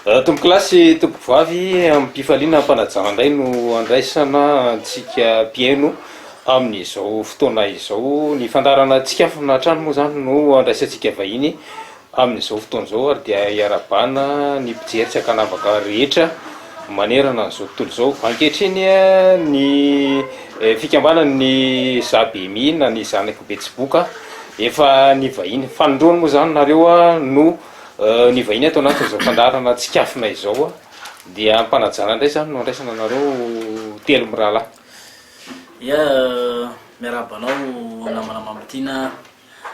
tompo kilasy tompo vavy amin'ny mpifaliana ampanajana-nday no andraisana antsika mpiaino amin'izao fotoana izao. Ny fandarana antsika finatrano moa zany no andraisantsika vahiny amin'izao fotoana izao, ary dia iarabana ny mpijery tsy hakanavaka rehetra manerana n'izao tontolo izao. Ankehitriny ny fikambanany ny Zabemi na ny zanako Betsiboka efa ny vahiny fanondroany moa zany nareo no ny vahiny atao anatin'izao fandarana tsikafina izao dia mpanajana indray zany no andraisana anareo telo mirahalahy. Ia, miaraba anao namana Mamotina,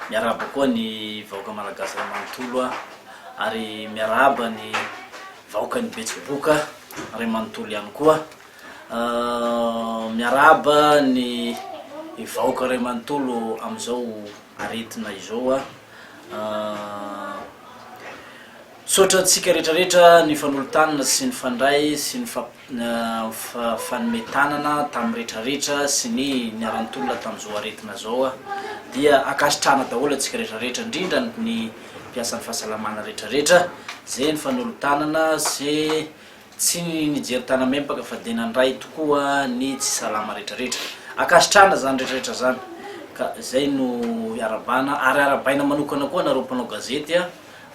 miaraba koa ny vahoaka malagasy ray manontolo ary miaraba ny vahoaka ny Betsiboka ray manontolo ihany koa. Miaraba ny vahoaka ray manontolo amin'izao aretina izao sotra antsika rehetrarehetra ny fanolotanana sy ny fandray sy ny fanometanana tamin'ny rehetrarehetra sy ny niarantolona tamin'izao aretina zao dia akasitrana daholo antsika rehetrarehetra, indrindra ny mpiasan'ny fahasalamana rehetrarehetra zay ny fanolotanana sy tsy nijery tana mempaka fa de nandray tokoa ny tsy salama rehetrarehetra, akasitrana zany rehetrarehetra zany. Ka zay no iarabana ary arabaina manokana koa nareo mpanao gazety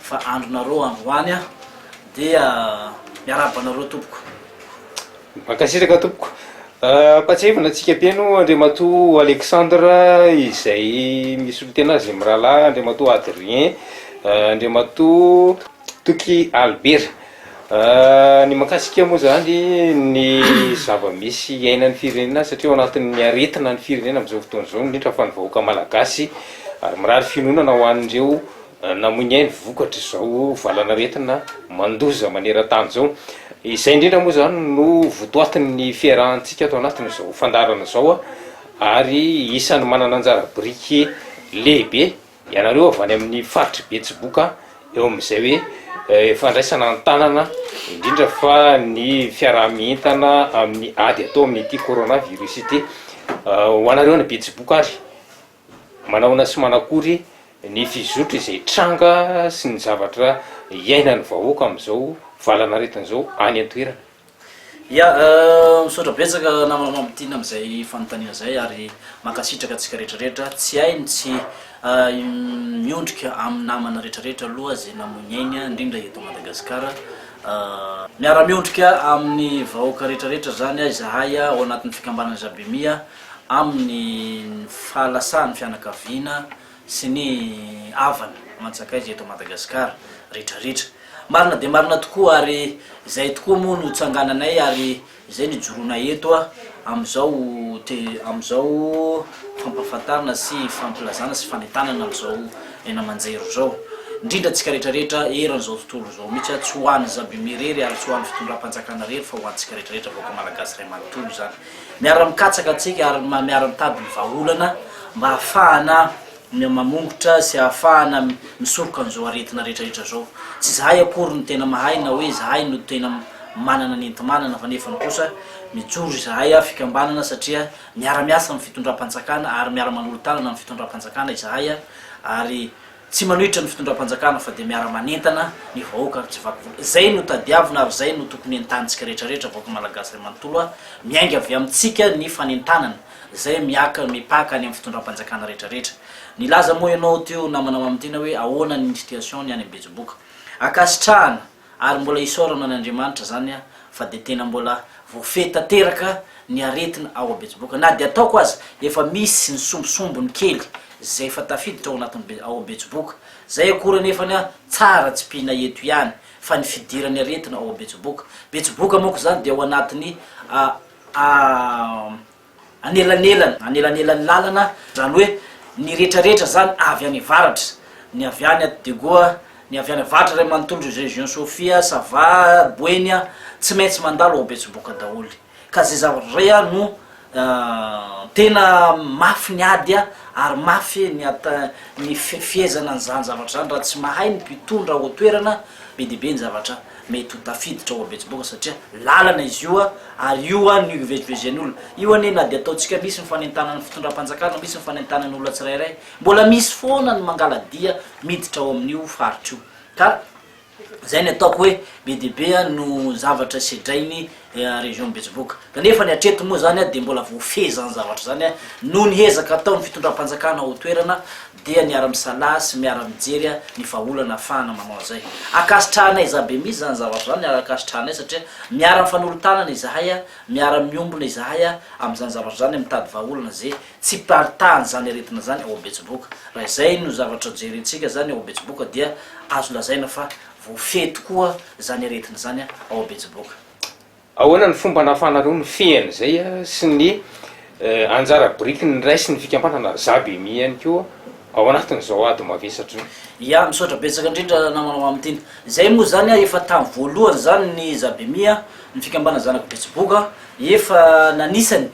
fa andronareo androany dia miaraba nareo tompoko. Mankasitraka tompoko. Patsevina antsika mpiaino Andriamatoa Alexandre izay misy olo tena azy mirahalahy, Andriamatoa Adrien, Andriamatoa Toky Albert. Ny makasika moa zany ny zava-misy iainan'ny firenena satria ao anatin'ny aretina ny firenena amin'izao fotoana izao, indrindra fa ny vahoaka malagasy ary mirary finoana ho an'ireo namoiny ainy vokatra izao valanaretina mandoza maneran-tany izao. Izay indrindra moa zany no votoatin'ny fiarahantsika atao anatin'izao fandarana izao ary isany manana anjara biriky lehibe ianareo avy any amin'ny faritry Betsiboka eo amin'izay hoe fandraisana an-tanana indrindra fa ny fiarahamientana amin'ny ady atao amin'ity coronavirus ity. Ho anareo ny Betsiboka ary manaona sy manakory ny fizotry izay tranga sy ny zavatra iainan'ny vahoaka amin'izao valanaretina izao any an-toerana. Ia, misaotra betsaka namana Mamotina amin'izay fanontaniana zay ary mankasitraka antsika rehetrarehetra, tsy hainy tsy miondrika amin'ny namana rehetrarehetra aloha zay namoiny ainy indrindra eto Madagasikara. Miara-miondrika amin'ny vahoaka rehetrarehetra zany izahay ao anatin'ny fikambanana Zabemi amin'ny fahalasahany fianakaviana sy ny havana mantsakay eto Madagasikara rehetrarehetra. Marina de marina tokoa ary zay tokoa moa no tsangananay ary zay ny jorona eto amizao fampahafantarana sy fampilazana sy fanentanana amizao ena manjero zao, indrindra tsika rehetrarehetra eran'izao tontolo zao mihitsy tsy ho an'ny Zabemi rery ary tsy ho an'ny fitondram-panjakana rery fa ho antsika rehetrarehetra vahoaka malagasy ray manontolo zany. Miara-mikatsaka antsika ary miara-mitady ny vahaolana mba hahafahana mamongotra sy ahafahana misoroka an'izao aretina rehetrarehetra zao. Tsy zahay akory no tena mahay na hoe zahay no tena manana ny enti-manana fa nefa kosa mijoro zahay fikambanana satria miara-miasa amin'ny fitondram-panjakana ary miara-manolotanana amin'ny fitondram-panjakana izahay ary tsy manohitra ny fitondram-panjakana fa de miara-manentana ny vahoaka tsy vakivola. Zay no tadiavina ary zay no tokony entantsika rehetrarehetra vahoaka malagasy ray manontolo miainga avy amintsika ny fanentanana zay mipaka any amin'ny fitondram-panjakana rehetrarehetra. Nilaza moa ianao teo namana Mamotina hoe ahoana ny situation ny any Betsiboka, akasitrahana ary mbola isorana n'Andriamanitra zany fa de tena mbola voafehy tanteraka ny aretina ao Betsiboka, na de ataoko azy efa misy ny sombosombony kely zay efa tafiditra ao anatin'ny ao Betsiboka. Zay akory nefany tsara tsy pihina eto ihany fa ny fidirany aretina ao Betsiboka. Betsiboka moa ko zany de ao anatin'ny anelanelan'ny lalana zany hoe ny rehetrarehetra zany avy any avaratra, ny avy any Degoa, ny avy any avaratra ray manontolo région Sofia, Sava, Boeny tsy maintsy mandalo ao Betsiboka daholo. Ka zay zavatra ray no tena mafy ny ady ary mafy ny fiezana an'izany zavatra zany raha tsy mahay ny mpitondra ao toerana be dehibe ny zavatra mety ho tafiditra ao Betsiboka satria lalana izy io ary io ny ivezivezen'olona io na de ataotsika misy ny fanentanana ny fitondram-panjakana, misy ny fanentanana ny olona tsirairay, mbola misy foana ny mangaladia miditra ao amin'io faritra io. Ka zay ny ataoko hoe be debe no zavatra sedrainy région Betsiboka kanefa ny atreto moa zany de mbola voafezany zavatra zany no ny hezaka atao ny fitondram-panjakana ao toerana dia miara-misala sy miara-mijery ny vaolana afahana manao zay akasitrahanay zabe misy zany zavatra zany akasitrahanay satria miara-mifanolotanana izahay miara-miombona izahay am'izany zavatra zany mitady vaolana zay tsy partahany zany aretina zany ao Betsiboka raha zay no zavatra jerentsika zany ao Betsiboka dia azo lazaina fa voafehy tokoa zany aretina zany ao Betsiboka. Ahoana ny fomba nafanareo ny fiaina zay sy ny anjara biriky ny ray sy ny fikambanana zabe mi ihany koa ao anatin'izao ady mavesatra ya misaotra betsaka indrindra namanao am'tiny zay moa zany efa tamy voalohany zany ny zabemia ny fikambana zanako Betsiboka efa nanisany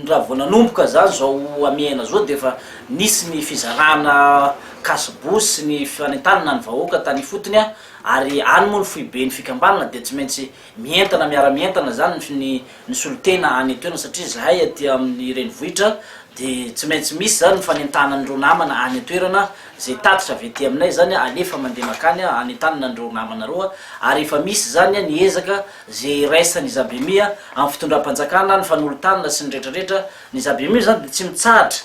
raha vao nanomboka zany zao amiaina zao de efa nisy ny fizarana kasibosy ny fanentanana ny vahoaka tany fotony ary any moa ny foibe ny fikambanana de tsy maintsy mientana miara-mientana zany ny solotena any etoena satria zahay aty amin'ny renivohitra de tsy maintsy misy zany ny fanentanandreo namana any atoerana zay tatitra avy ety aminay zany alefa mandeha makany anentanana andreo namanareo ary efa misy zany ny ezaka zay raisany zabemia amin'ny fitondram-panjakana ny fanolotanana sy ny rehetrarehetra ny zabemia zany de tsy mitsahatra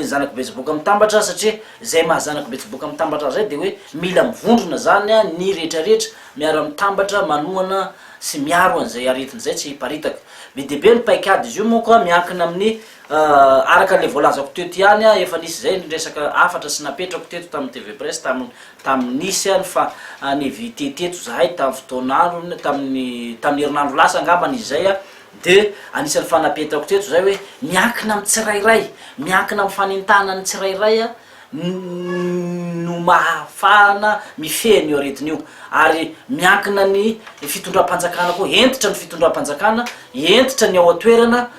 zanako Betsiboka mitambatra satria zay mahazanako Betsiboka mitambatra zay de hoe mila mivondrona zany ny rehetrarehetra miara mitambatra manoana sy miaro an'izay aretina zay tsy hiparitaka be debe ny paikady izy io moa miankina amin'ny araka le voalazako teto ihany efa nisy zay resaka afatra sy napetrako teto tamin'ny TV Presse tamin'ny nisy ny fa ny invité teto zahay tamin'ny fotoanandro tamin'ny herinandro lasa angambany izy zay de anisan'ny fanapetrako teto zay hoe miankina amin'ny tsirairay miankina amin'ny fanentanana ny tsirairay no mahafahana mifehy ny aretina io ary miankina ny fitondram-panjakana koa entitra ny fitondram-panjakana entitra ny ao atoerana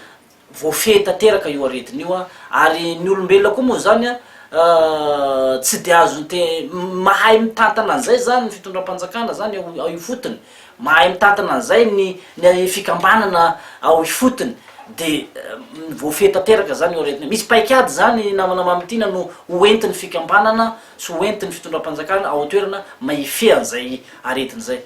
voafehy tanteraka io aretina io ary ny olombelona koa moa zany tsy de azo mahay mitantana an'izay zany ny fitondram-panjakana zany ao ifotony mahay mitantana an'izay ny fikambanana ao ifotony de voafehy tanteraka zany io aretina misy paikady zany namana mamitiana no hoentin'ny fikambanana sy hoentin'ny fitondram-panjakana ao toerana mahifehy an'izay aretina zay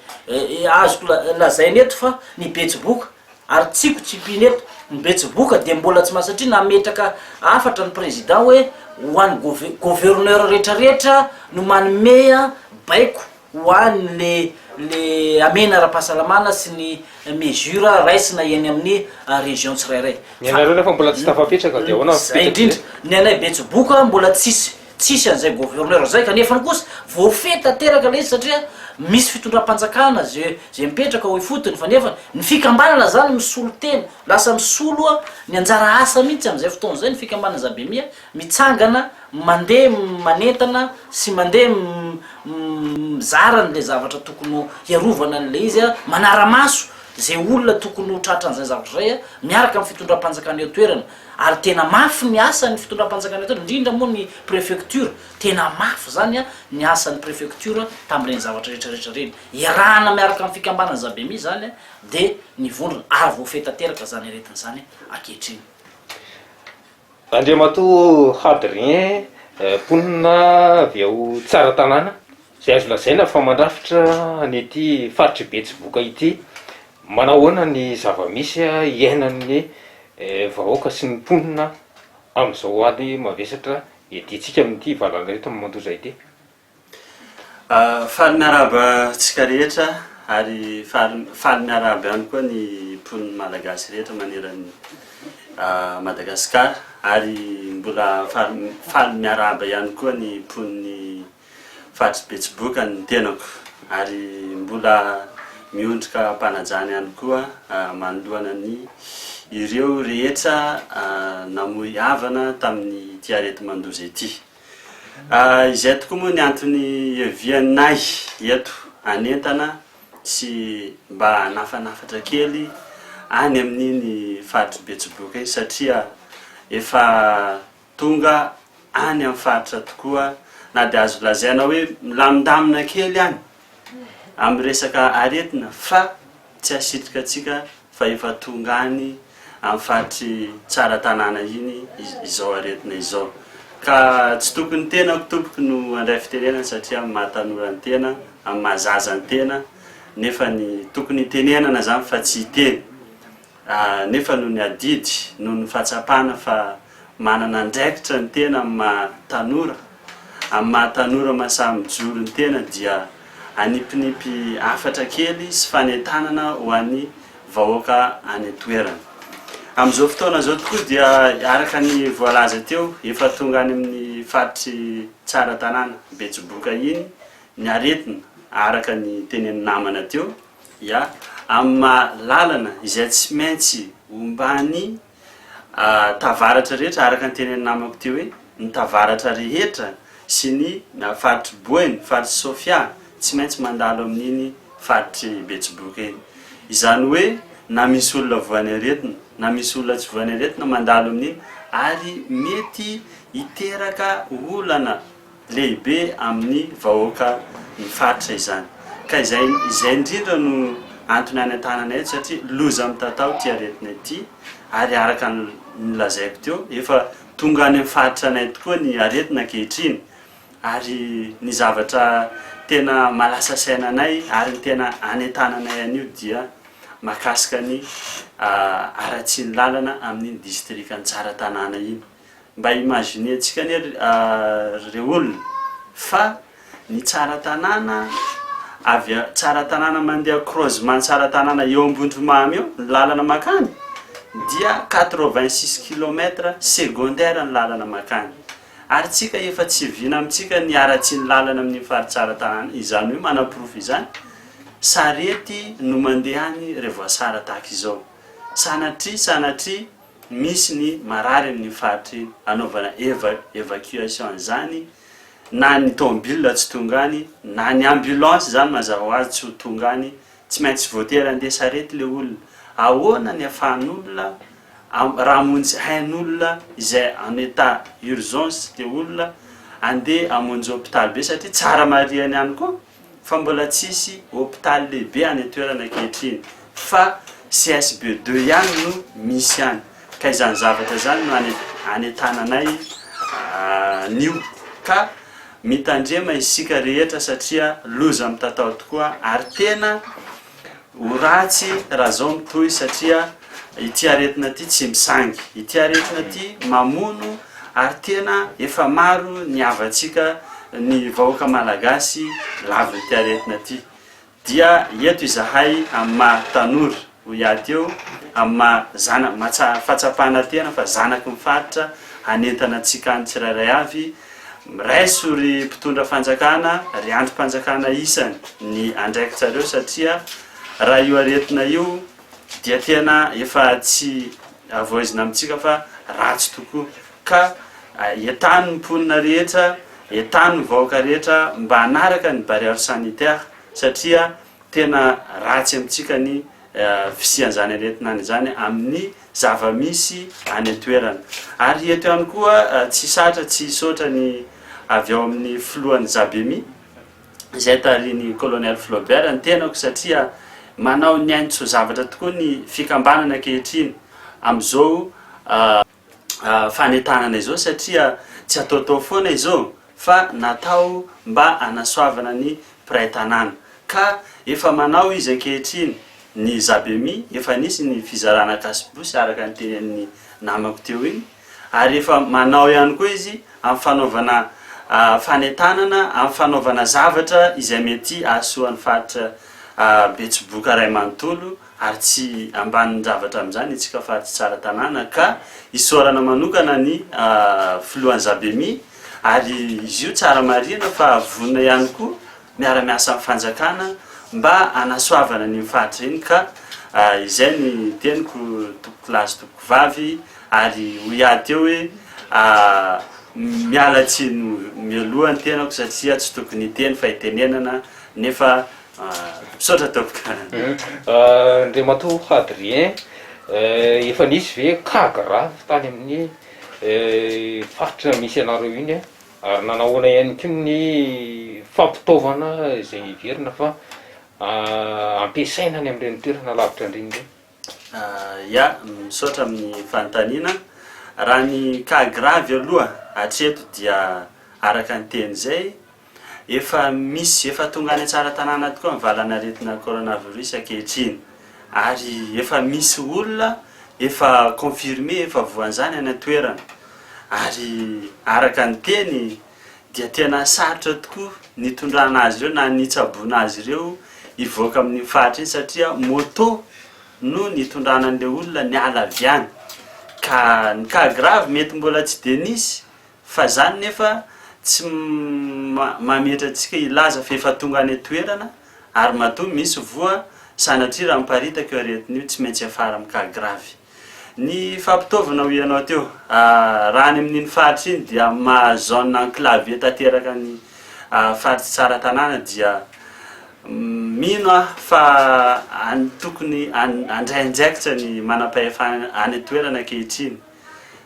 azoko lazainy eto fa ny Betsiboka ary tsiko tsipiny eto ny Betsiboka de mbola tsy masatria nametraka afatra ny président hoe hoan'ny gouverneur rehetrarehetra no manome baiko hoan'ny le amena ara-pahasalamana sy ny mesure raisina eny amin'ny région tsirairay ianareo nefa mbola tsy tafapetraka de ahoana zay indrindra ny anay Betsiboka mbola tsisy an'izay gouverneur zay kanefa ny kosa voafehy tanteraka le izy satria misy fitondram-panjakana zay mipetraka ao ifotony fa nefa ny fikambanana zany misolo tena lasa misolo ny anjara asa mihitsy am'izay fotoana zay ny fikambanana zabemia mitsangana mandeha manentana sy mandeha mizarany le zavatra tokony hiarovana n'le izy manara-maso zay olona tokony ho tratran'izay zavatra zay miaraka amin'ny fitondram-panjakana eo toerana ary tena mafy ny asa ny fitondram-panjakana eo toerana indrindra moa ny préfecture tena mafy zany ny asan'ny préfecture tamin'ireny zavatra rehetrarehetra reny iarahana miaraka amin'ny fikambanana zabemia zany de ny vondrona ary voafehy tanteraka zany aretina zany ankehitriny. Andriamatoa Hadrien mponina avy ao tsara tanàna zay azo lazaina fa mandrafitra an'ity faritry Betsiboka ity manao ahoana ny zava-misy iainan'ny vahoaka sy ny mponina amin'izao ady mavesatra editsika amin'ity valana rehetra mandoza ity. Faly miaraba tsika rehetra ary faly miaraba ihany koa ny mponina malagasy rehetra maneran'ny Madagasikara ary mbola faly miaraba ihany koa ny mponiny faritry Betsiboka ny tenako ary mbola miondrika mpanajany ihany koa manoloana ny ireo rehetra namoy havana tamin'ny ty arety mandoza ity. Izay tokoa moa ny antony vianay eto anentana sy mba hanafanafatra kely any amin'iny faritry Betsiboka iny satria efa tonga any amin'ny faritra tokoa na de azo lazaina hoe milamindamina kely any amin'ny resaka aretina fa tsy asitrika atsika fa efa tonga any amin'ny faritry tsara tanàna iny izao aretina izao ka tsy tokony tena tompoko no andray fitenenana satria mahatanora ny tena amin'ny mahazaza ny tena nefa ny tokony tenenana zany fa tsy hiteny nefa no ny adidy no ny fahatsapana fa manana ndraikitra ny tena amin'ny mahatanora mahasamijoro ny tena dia anipinipy afatra kely sy fanetanana ho an'ny vahoaka any toerana amin'izao fotoana zao tokoa dia araka ny voalaza teo efa tonga any amin'ny faritry tsara tanàna Betsiboka iny ny aretina araka ny teneny namana teo ya amin'ny lalana izay tsy maintsy ombany tavaratra rehetra araka ny teneny namako teo hoe ny tavaratra rehetra sy ny faritry Boeny faritry Sofia tsy maintsy mandalo amin'iny faritry Betsiboka iny izany hoe na misy olona voany aretina na misy olona tsy voany aretina mandalo amin'iny ary mety hiteraka olana lehibe amin'ny vahoaka ny faritra izany ka izay indrindra no antony any an-tananay satria loza amin'ny tatao ty aretina ity ary araka ny lazaiko teo efa tonga any amin'ny faritra anay tokoa ny aretina ankehitriny ary ny zavatra tena malasa sainanay ary ny tena any an-tananay an'io dia mahakasika ny aratsy ny lalana amin'ny distrikany tsara tanàna iny mba imaginentsika ny reo olona fa ny tsara tanàna avy tsara tanàna mandeha croisement tsara tanàna eo Ambondromamy eo ny lalana makany dia 86 km secondaire ny lalana makany ary tsika efa tsy vina amintsika ny aratsy ny lalana amin'ny faritra tsara tanàna izany hoe manaprofo izany sarety no mandehany revoasara tahaka izao sanatry misy ny marary amin'ny faritry anaovana évacuation zany na ny tomobile tsy tongany na ny ambulance zany mazava ho azy tsy tongany tsy maintsy voatery andeha sarety le olona ahoana ny afahan'olona raha monjy hain'olona izay en état urgence le olona andeha amonjy hôpitaly be satria tsara mariany ihany koa fa mbola tsisy hôpitaly lehibe any toerana ankehitriny fa CSB2 ihany no misy any ka izany zavatra zany no any tananay nio ka mitandrema isika rehetra satria loza amin'ny tatao tokoa ary tena ho ratsy raha zao mitohy satria ity aretina ty tsy misangy ity aretina ty mamono ary tena efa maro ny avatsika ny vahoaka malagasy lavy ty aretina ty dia eto izahay amin'ny mahatanora ho iaty eo amin'ny fahatsapana tena fa zanaky mifaritra hanentana atsika any tsirairay avy miraiso ry mpitondra fanjakana ry androm-panjakana isany ny andraikitsareo satria raha io aretina io dia tena efa tsy avoizina amintsika fa ratsy tokoa ka etany ny mponina rehetra etany ny vahoaka rehetra mba hanaraka ny barrière sanitaire satria tena ratsy amintsika ny fisian'izany aretinany zany amin'ny zava-misy any an-toerana ary eto ihany koa tsy satra tsy hisaotra ny avy ao amin'ny filohan'ny Zabemy izay tariny colonel Flaubert ny tenako satria manao ny aintso zavatra tokoa ny fikambanana ankehitriny amin'izao fanetanana izao satria tsy ataotao foana izao fa natao mba anasoavana ny mpiray tanàna ka efa manao izy ankehitriny ny Zabemy efa nisy ny fizarana kasibosy araka ny tenen'ny namako teo iny ary efa manao ihany koa izy amin'ny fanaovana fanetanana amin'ny fanaovana zavatra izay mety ahasoan'ny faritra Betsiboka ray manontolo ary tsy ambanin'ny zavatra amin'izany itsika faritra tsara tanàna ka isorana manokana ny filohan'ny Zabemy ary izy io tsara marina fa vonina ihany koa miara-miasa amin'ny fanjakana mba anasoavana ny faritra iny ka izay ny teniko toko lasy toko vavy ary ho iaty eo hoe mialatsy mialohany tenako satria tsy tokony hiteny fa hitenenana nefa misaotra topoka Andriamato Hadrien efa nisy ve kagra tany amin'ny faritra misy anareo iny ary nanahoana ihany koa ny fampitaovana izay iverina fa ampiasaina any amin'ireny toerana lavitra indrindra ya misaotra amin'ny fanontaniana raha ny cas grave aloha atreto dia araka ny teny zay efa misy efa tonga any tsara tanàna tokoa mivalanaretina coronavirus ankehitriny ary efa misy olona efa confirmé efa voan'izany any toerana ary araka ny teny dia tena sarotra tokoa nitondrana azy ireo na nitsaboana azy ireo ivoaka amin'ny faritra iny satria moto no nitondrana an'ilay olona niala avy any ka grave mety mbola tsy de nisy fa zany nefa tsy mametra antsika ilaza fa efa tonga any toerana ary matoa misy voa sanatria raha miparitaka eo aretin'io tsy maintsy afara amin'ny cas grave ny fampitaovana ho ianao teo raha any amin'iny faritra iny dia zone enclave tanteraka ny faritra tsara tanàna dia mino fa tokony andraindraikitra ny manam-pahefana any toerana ankehitriny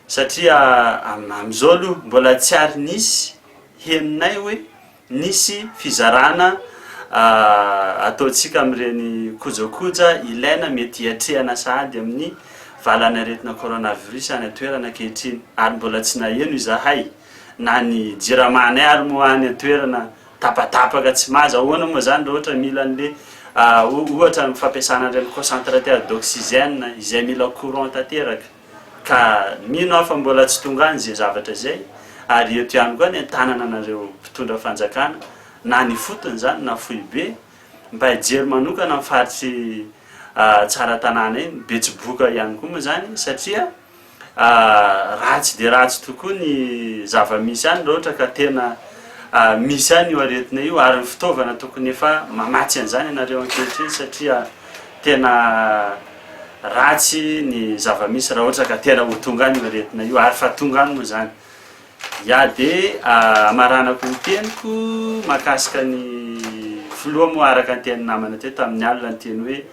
satria amin'izao aloha mbola tsy ary nisy heninay hoe nisy fizarana ataontsika amin'ireny kojakoja ilaina mety hiatrehana sahady amin'ny valanaretina coronavirus any toerana ankehitriny ary mbola tsy naheno izahay na ny jiramanay ary moa any toerana tapatapaka tsy maza ahoana moa zany raha ohatra mila an'le ohatra ny fampiasana ireny concentrateur d'oxygène izay mila courant tanteraka ka mino aho fa mbola tsy tonga any zay zavatra zay ary eto ihany koa ny antanana anareo mpitondra fanjakana na ny fotony zany na foibe mba hijery manokana mifaritry tsara tanàna iny betsiboka ihany koa moa zany satria ratsy de ratsy tokoa ny zava-misy any raha ohatra ka tena misy any io aretina io ary ny fitaovana tokony efa mamatsy an'izany ianareo ankehitriny satria tena ratsy ny zava-misy raha ohatra ka tena ho tonga any io aretina io ary fa tonga any moa zany ya de amaranako ny teniko mahakasika ny filoha moa araka ny teny namana teo tamin'ny alina ny teny hoe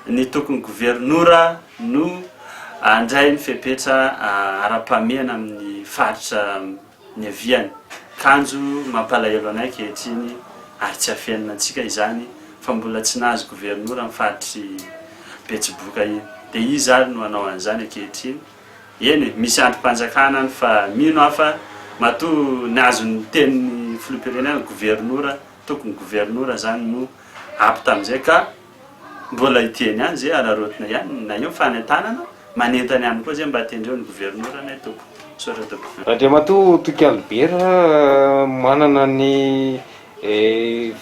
ny tokony gouvernoura no andray ny fepetra ara-pamena amin'ny faritra ny aviany kanjo mampalahelo anay ankehitriny ary tsy afenina antsika izany fa mbola tsy nahazo gouvernoura mifaritry betsiboka iny de izy ary no anao an'izany ankehitriny eny misy androm-panjakana any fa mino aho fa matoa nahazo ny tenin'ny filoham-pirenena gouvernoura tokony gouvernoura zany no apy tam'izay ka mbola iteny any zay ararotina ihany na io fanentanana manentany ihany koa zay mba atendreo ny gouvernoura nay toko sotra toko Andriamatoa Tokialibera manana ny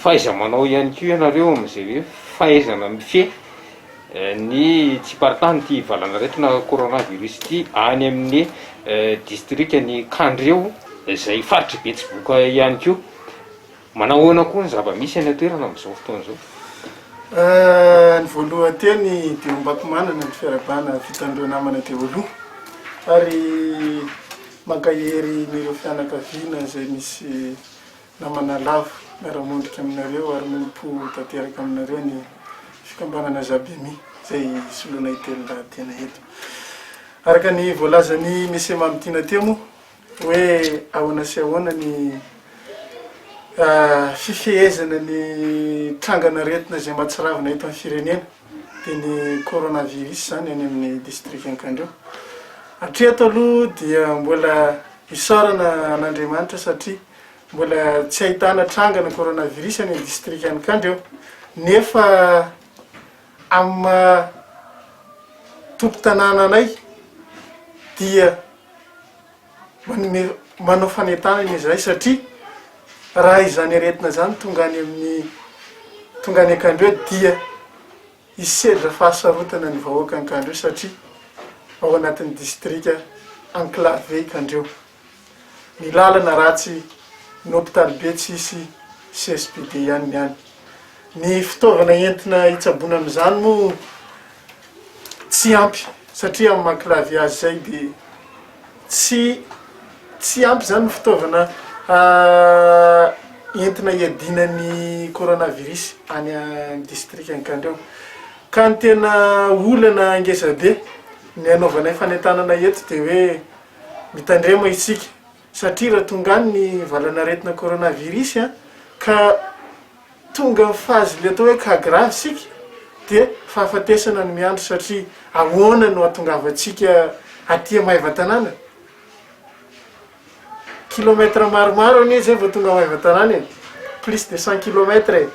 fahaiza-manao ihany koa ianareo amin'izay hoe fahaizana mifehy ny tsy paritany ty valanaretina coronavirus ty any amin'ny district ny Kandreo izay faritry betsiboka ihany koa manahoana koa ny zava-misy any atoerana amin'izao fotoana zao ny voaloha teny de ombako manana ny fiarabana fitandreo namana teo aloha ary mankahery nireo fianakaviana izay misy namana lavo miara-mondrika aminareo ary miompo tanteraka aminareo ny fikambanana Zabemi zay solona itelo tena eto araka ny voalazany misy mamitiana teo moa hoe ahoana sy ahoana ny fifehezana ny trangana retina zay mahatsiravina eto amin'ny firenena de ny coronavirus zany any amin'ny district Ankandreo hatreto aloha dia mbola isarana an'Andriamanitra satria mbola tsy ahitana trangana coronavirus any amin'ny district Ankandreo nefa amin'ny tompo-tanàna anay dia manao fanentanana izahay satria raha izany aretina zany tonga any Ankandreo dia isedra fahasarotana ny vahoaka Ankandreo satria ao anatin'ny district enclavé Kandreo ny lalana ratsy ny hôpitaly be tsisy CSPD ihany ny fitaovana entina hitsabona amin'izany moa tsy ampy satria amin'ny enclavé azy zay de tsy ampy zany ny fitaovana entina hiadina ny coronavirus any amin'ny district Ankandreo ka ny tena olana angezabe ny anaovanay fanentanana eto de hoe mitandrema isika satria raha tonga any ny valanaretina coronavirus ka tonga fazy le atao hoe cas grave sika de fahafatesana ny miandro satria ahoana no ahatongavatsika aty Maiva tanàna kilometre maromaro anie zay vao tonga maivatanana eny plus de 100 kilometre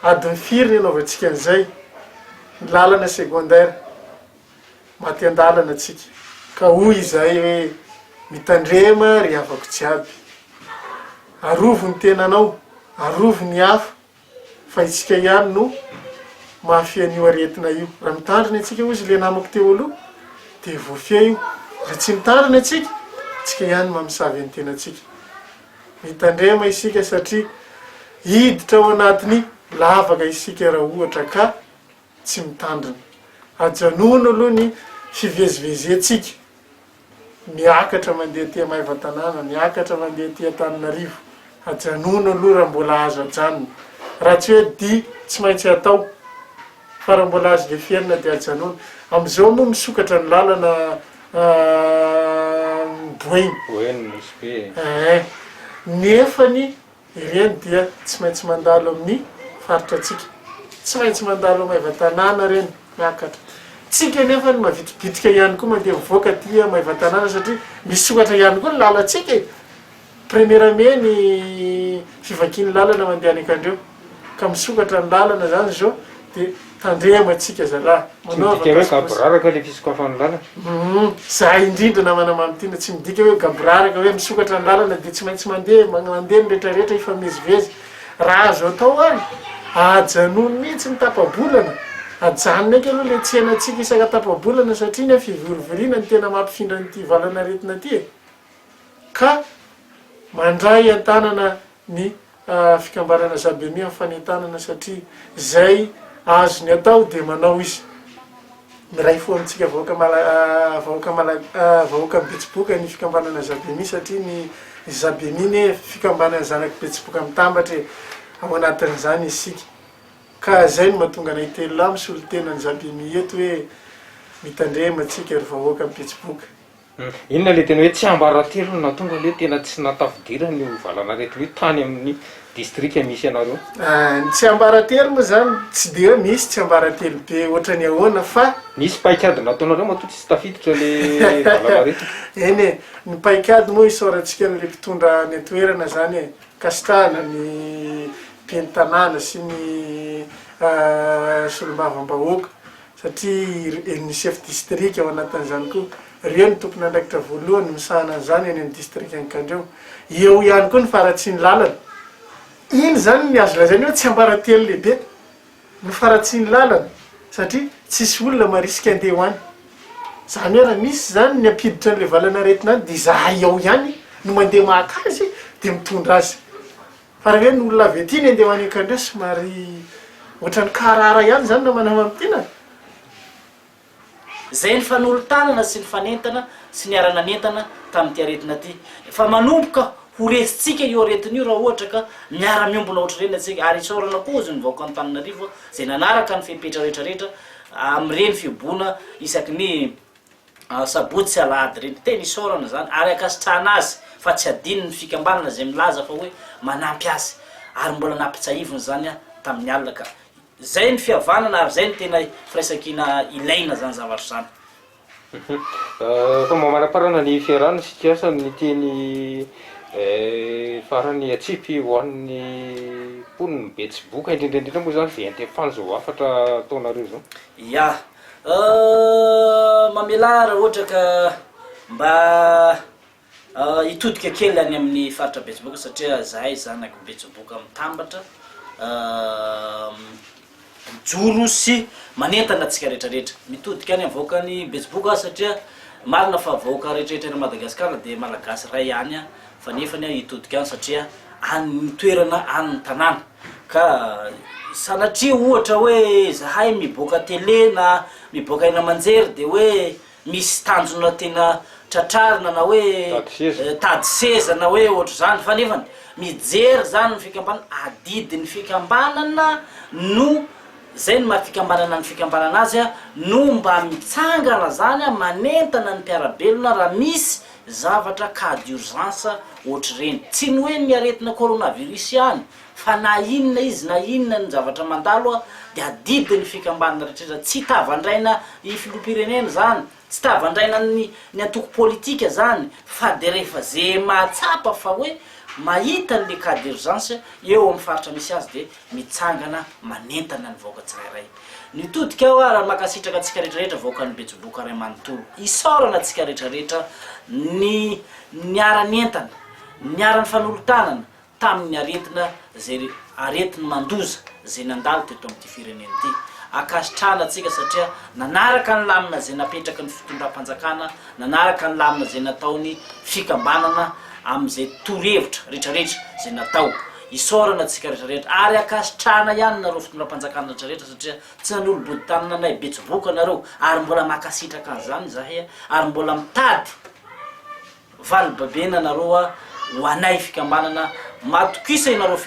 adiny firy ny anaovantsika an'izay lalana secondaire maty an-dalana atsika ka hoy izay hoe mitandrema ry havako jiaby arovo ny tenanao arovo ny hafa fa itsika ihany no mahafian'io aretina io raha mitandrina atsika ozy le namako teo aloha de voafia io raha tsy mitandrina atsika tsika ihany mamisavy ny tenatsika mitandrema isika satria hiditra ao anatiny lavaka isika raha ohatra ka tsy mitandrina ajanono aloha ny fivezivezentsika miakatra mandeha tia maivatanana miakatra mandeha tia Antananarivo ajanono aloha raha mbola azo ajanona raha tsy hoe di tsy maintsy atao fa raha mbola azo le fiainana de ajanono am'izao moa misokatra ny lalana boeny nefany ireny dia tsy maintsy mandalo amin'ny faritra atsika tsy maintsy mandalo maivatanana reny miakatra tsika nefa ny mavitribitrika ihany koa mandeha mivoaka tia maivatanana satria misokatra ihany koa ny lalatsika premièrement ny fivakiny lalana mandeha anakandreo ka misokatra ny lalana zany zao de tandrema atsika zalahy gaboraraka le fisokafan'ny lalana za indrindra namana mamitiana tsy midika hoe gaboraraka hoe misokatra ny lalana de tsy maintsy mandeha mandeha ny rehetrarehetra ifamezivezy raha azo atao any ajanono mihitsy ny tapabolana ajanona eky aloha le tsianatsika isaka tapabolana satria ny fivorivoriana ny tena mampifindra nyty valana retina ty ka mandray an-tanana ny fikambanana Zabemi amin'ny fanentanana satria zay azo ny atao de manao izy miray fo amintsika vahoaka Betsiboka ny fikambanana Zabemi satria ny Zabemi ne fikambanana zanaky Betsiboka mitambatra ao anatin'izany isika ka zay no mahatonga anay telo lahy misolo tenany Zabemi eto hoe mitandrema atsika ry vahoaka Betsiboka. Inona le tena hoe tsy ambaratelo no natonga le tena tsy natafidirana ny valana rehetra hoe tany amin'ny district misy anareo ny tsy ambaratelo moa zany tsy de hoe misy tsy ambaratelo be ohatrany ahoana fa nisy paikady nataonareo matoa tsy tafiditra le valana rehetra eny ny paikady moa isaorantsika n'le mpitondra ny toerana zany e kastrana ny mpientanàna sy ny solombavam-bahoaka satria ny chef district ao anatin'izany koa reo ny tompony andraikitra voalohany misahana an'izany eny amin'ny district ankandreo eo ihany koa ny faratsy ny lalana iny zany ny azo lazainy hoe tsy ambaratelo lehibe ny faratsy ny lalana satria tsisy olona marisika andeha ho any zany hoe raha misy zany ny ampiditra n'le valana retina any de zahay ao ihany no mandeha maka azy de mitondra azy fa raha hoe ny olona avy aty ny andeha ho any ankandreo somary ohatrany karara ihany zany na manama amitiana zay ny fanolotanana sy ny fanentana sy ny arananentana tamin'ity aretina ty fa manomboka ho resitsika io aretina io raha ohatra ka miara-miombona ohatrareny atsika ary isaorana koa zy ny vahoaka Antananarivo zay nanaraka ny fepetra rehetrarehetra am'ireny fiobona isaky ny sabotsy sy alahady reny tena isaorana zany ary akasitrahana azy fa tsy adiny ny fikambanana zay milaza fa hoe manampy azy ary mbola nampitsahivony zany tamin'ny alina ka zay ny fihavanana ary zay ny tena firaisakina ilaina zany zavatra zany fa mamaraparana ny fiarahana sikasa ny teny farany atsipy ho an'ny mponiny Betsiboka indrindraindrindra moa zany ventefanjo zao afatra taonareo zao ya mamela raha ohatra ka mba hitodika kely any amin'ny faritra Betsiboka satria zahay zanaky Betsiboka mitambatra joro sy manentana atsika rehetrarehetra mitodika any avoakany Betsiboka satria marina fa vahoaka rehetrarehetra ny Madagasikara de malagasy ray any fa nefany hitodika any satria any toerana any tanàna ka sanatria ohatra hoe zahay miboaka tele na miboaka ena manjery de hoe misy tanjona tena tratrarina na hoe tady seza na hoe ohatra zany fa nefany mijery zany ny fikambanana adidy ny fikambanana no zay ny mahafikambanana ny fikambanana azy no mba mitsangana zany manentana ny mpiarabelona raha misy zavatra cas d'urgence ohatr'ireny tsy ny hoe ny aretina coronavirus ihany fa na inona izy na inona ny zavatra mandalo a de adidi ny fikambanana rehetrrehetra tsy tavandraina i filopirenena zany tsy tavandraina ny antoko politika zany fa de rehefa ze mahatsapa fa hoe mahita n'le cas d'urgence eo amin'ny faritra misy azy de mitsangana manentana ny vahoaka tsirairay nitodika ao raha makasitraka atsika rehetrarehetra vahoaka ny betsiboka ray manontolo isorana atsika rehetrarehetra ny ara-nyentana ny ara-ny fanolotanana tamin'ny aretina zay aretiny mandoza zay nandalo teto amin'ity firenena ity akasitrana atsika satria nanaraka ny lamina zay napetraka ny fitondram-panjakana nanaraka ny lamina zay nataony fikambanana am'izay torohevitra rehetrarehetra zay natao isorana atsika rehetrarehetra ary akasitrana ihany nareo fitondram-panjakana rehetrarehetra satria tsy nanolo-body tanana nay betsiboka nareo ary mbola makasitraka an'izany zahay ary mbola mitady valibabena nareo a ho anay fikambanana matokisa nareo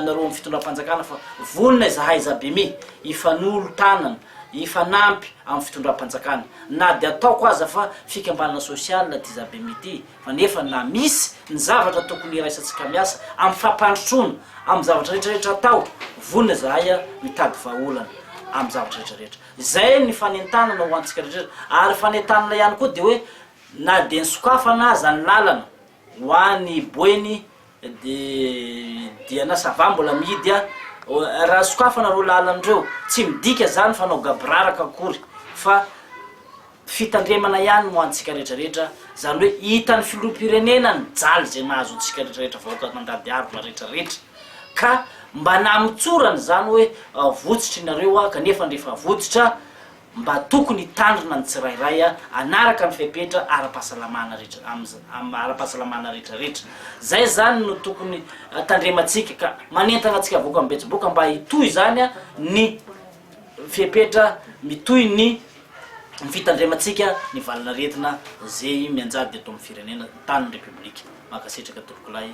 nareo amin'ny fitondram-panjakana fa vonona zahay zabemy ifanolo tanana ifanampy amin'ny fitondram-panjakana na de ataoko aza fa fikambanana sosial ty zabemy ty fa nefa na misy ny zavatra tokony iraisatsika miasa amin'ny fampandrotrona amin'ny zavatra rehetrarehetra atao vonona zahay a mitady vaolana amin'ny zavatra rehetrarehetra zay ny fanentanana ho antsika rehetrarehetra ary fanentanana ihany koa de hoe na de ny sokafana aza ny lalana ho any boeny de na sava mbola mihidy a raha sokafana ro lalandreo tsy midika zany fanao gabraraka akory fa fitandremana ihany ho antsika rehetrarehetra zany hoe hitan'ny filopirenena ny jaly zay mahazo antsika rehetrarehetra vahoaka mandady arona rehetrarehetra ka mba namitsorany zany hoe votsitry nareo a kanefa ndrefa votsitra mba tokony tandrina ny tsirairay a anaraka ny fepetra ara-pahasalamana ara-pahasalamana rehetrarehetra zay zany no tokony tandrematsika ka manentana atsika voaka amin'ny betsiboka mba hitoy zany a ny fepetra mitoy ny fitandrematsika ny valina retina zay mianjady eto amin'ny firenena tany republika makasitraka tobokolay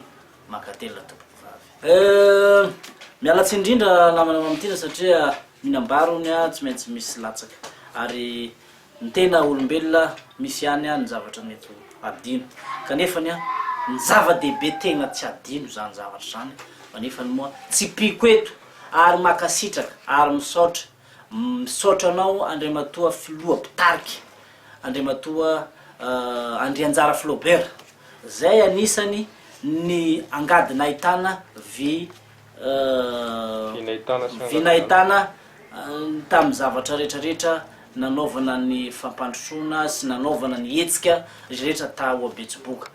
makatelina tobokovavy mialatsy indrindra namana mamtina satria minambarony a tsy maintsy misy latsaka ary ny tena olombelona misy ihany a ny zavatra mety adino kanefany a ny zava-dehibe tena tsy adino zany zavatra zany fanefany moa tsy piko eto ary makasitraka ary misaotra anao andriamatoa filoha pitariky andriamatoa Andrianjara Flaubert zay anisany ny angady nahitana vinahitana tamin'ny zavatra rehetrarehetra nanaovana ny fampandrosoana sy nanaovana ny hetsika rehetrarehetra tao betsiboka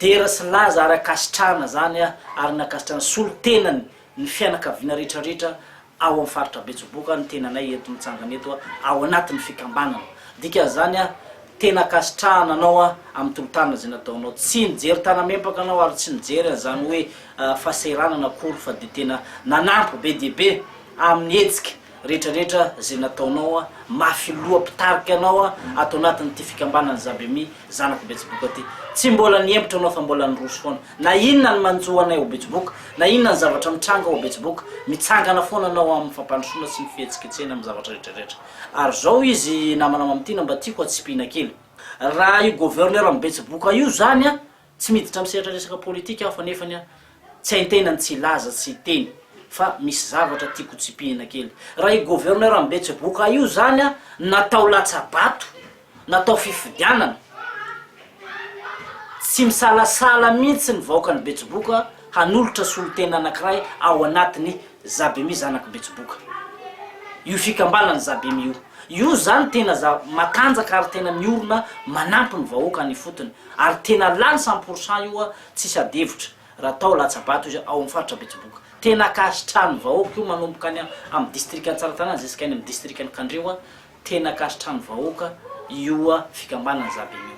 dera sy laza ary akasitrana zany a ary nakasitrana solo-tenany ny fianakaviana rehetrarehetra ao amin'ny faritra betsiboka ny tenanay eto mitsangana eto ao anatin'ny fikambanana dika zany a tena akasitrahana anao a amin'ny tolotanana zay nataonao tsy nijery tanamempaka anao ary tsy nijery zany hoe fahaseranana akory fa de tena nanampy be diabe amin'ny hetsika rehetrarehetra zay nataonao a mafiloha pitariky anao a atao anatin'ny ty fikambanany zabemy zanako betsiboka ty tsy mbola niempotra anao fa mbola niroso foana na inona ny manjoa anay ho betsiboka na inona ny zavatra mitranga ho betsiboka mitsangana foana anao amin'ny fampandrosoana sy ny fihetsiketsena amin'ny zavatra rehetrarehetra ary zao izy namana mamtina mba tiako atsipina kely raha io gouverneur amin'ny betsiboka io zany a tsy miditra miseratra resaka politika aho fa nefany a tsy haintenany tsy laza tsy teny fa misy zavatra tiako tsipihina kely raha io gouverneur amin'ny betsiboka io zany a natao latsabato natao fifidianana tsy misalasala mihitsy ny vahoaka ny betsiboka hanolotra solotena anankiray ao anatiny zabemy zanako betsiboka io fikambanany zabemy io zany tena matanjaka ary tena miorona manampy ny vahoaka ny fotony ary tena lany 100% io a tsisy adevitra raha atao latsabato izy ao amin'ny faritra betsiboka tena akasitrany vahoaka io manomboka any amin'ny district Tsaratanana jusqu'à any amin'ny district Kandreo a tena akasitrany vahoaka io a fikambanany zabemy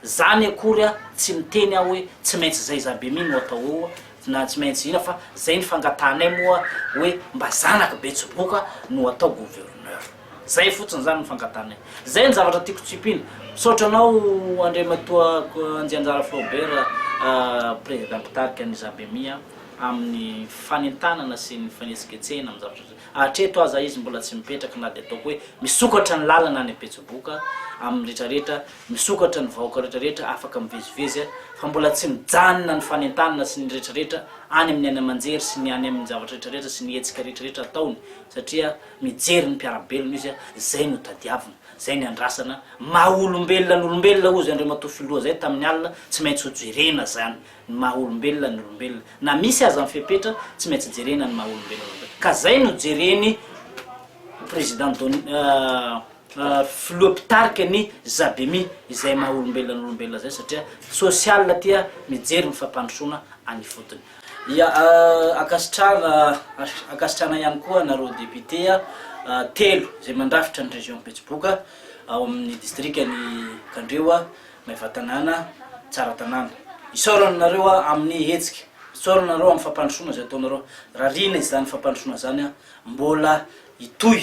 zany akory a tsy miteny aho hoe tsy maintsy zay zabemy no atao eo na tsy maintsy ina fa zay ny fangatanay moa hoe mba zanaka betsiboka no atao gouverneur zay fotsiny zany ny fangatanay zay ny zavatra tiako tsipina misaotra anao Andriamatoa Andrianjara Flaubert président pitariky any zabemy amin'ny fanentanana sy ny fanesiketsena amin'ny zavatra atreto aza izy mbola tsy mipetraka na de ataoko hoe misokatra ny lalana any Facebook amin'ny rehetrarehetra misokatra ny vahoaka rehetrarehetra afaka mivezivezy fa mbola tsy mijanona ny fanentanana sy ny rehetrarehetra any amin'ny any amanjery sy ny any amin'ny zavatra rehetrarehetra sy ny hetsika rehetrarehetra ataony satria mijery ny mpiarabelona izy zay no tadiavina zay ny andrasana mahaolombelona ny olombelona ozy andreo matoa filoha zay tamin'ny alina tsy maintsy ho jerena zany ny mahaolombelona ny olombelona na misy aza amin'ny fepetra tsy maintsy jerena ny mahaolombelona ka zay no jereny président filoha mpitarika ny Zabemy izay mahaolombelona ny olombelona zay satria social tia mijery ny fampandrosoana any fotony ia akasitrana ihany koa nareo député telo zay mandrafitra ny région Betsiboka ao amin'ny districtany Kandreoa Maivatanana Tsaratanana isoranareo amin'ny hetsika isoranareo amin'ny fampandrosoana zay ataonareo rarina izany fampandrosoana zany mbola itoy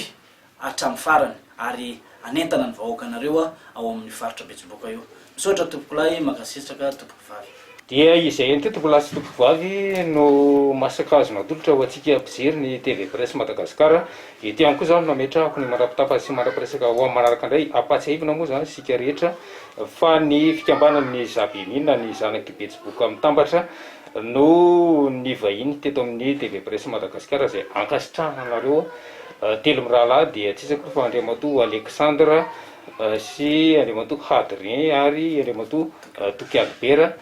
hatramin'ny farany ary anentana ny vahoakanareo ao amin'ny faritra Betsiboka io misaotra tompoko lahy makasitraka tompoko vavy dia izay eny ty tompoko lahy sy tompoko vavy no masakazo natolotra ho antsika mpijery ny TV Presse Madagasikara ety ihany koa zany nametrahako ny mandrapitafa sy mandrapiresaka ho amin'ny manaraka indray apatsiahivina moa zany sika rehetra fa ny fikambanan'ny Zabemy na ny zanaky Betsiboka mitambatra no ny vahiny teto amin'ny TV Presse Madagasikara zay ankasitrahanareo telo mirahalahy dia tsisako fa Andriamatoa Alexandre sy Andriamatoa Hadrien ary Andriamatoa Tokialibera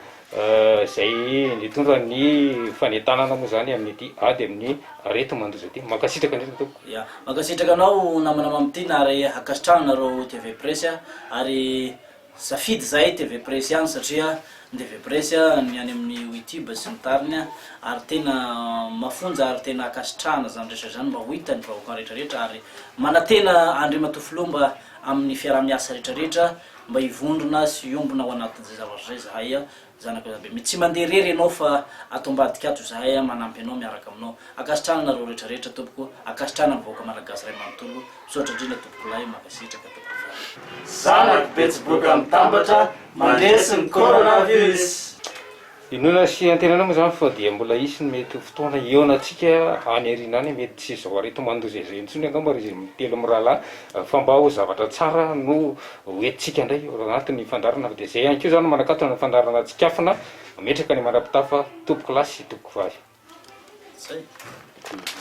zay nitondra ny fanentanana moa zany amin'ity ady amin'ny arety mandoza ty makasitraka ndray toko ya makasitraka anao namanama amity na ary akasitrahanareo TV Presse ary safidy zay TV Presse ihany satria ny TV Presse ny any amin'ny YouTube sy ny tariny ary tena mafonja ary tena akasitrahana zany rehetra zany mba ho hitany vahoaka rehetrarehetra ary manatena Andriamatoa Filomba amin'ny fiarahamiasa rehetrarehetra mba hivondrona sy hiombona ao anatin'izay zavatra zay zahay zanaka Zabemy tsy mandeha rery ianao fa ato ambadika ato zahay manampy anao miaraka aminao akasitrahanareo rehetrarehetra tompoko akasitrahana ny vahoaka malagasy ray manontolo misaotra indrindra tompoko lahy makasitraka tompoko zanaky Betsiboka mitambatra mandresy ny coronavirus inona sy antenana moa zany fa dia mbola isy ny mety fotoana eonatsika any arina any mety tsy zao arety mandoza izay intsony angamba ry izy mitelo mirahalahy fa mba ho zavatra tsara no hoentsika indray agnatin'ny fandarana fa dia zay ihany koa zany manakatona ny fandarana tsikafina metraka ny mandrapitafa tompoko lahy sy tompoko vavy zay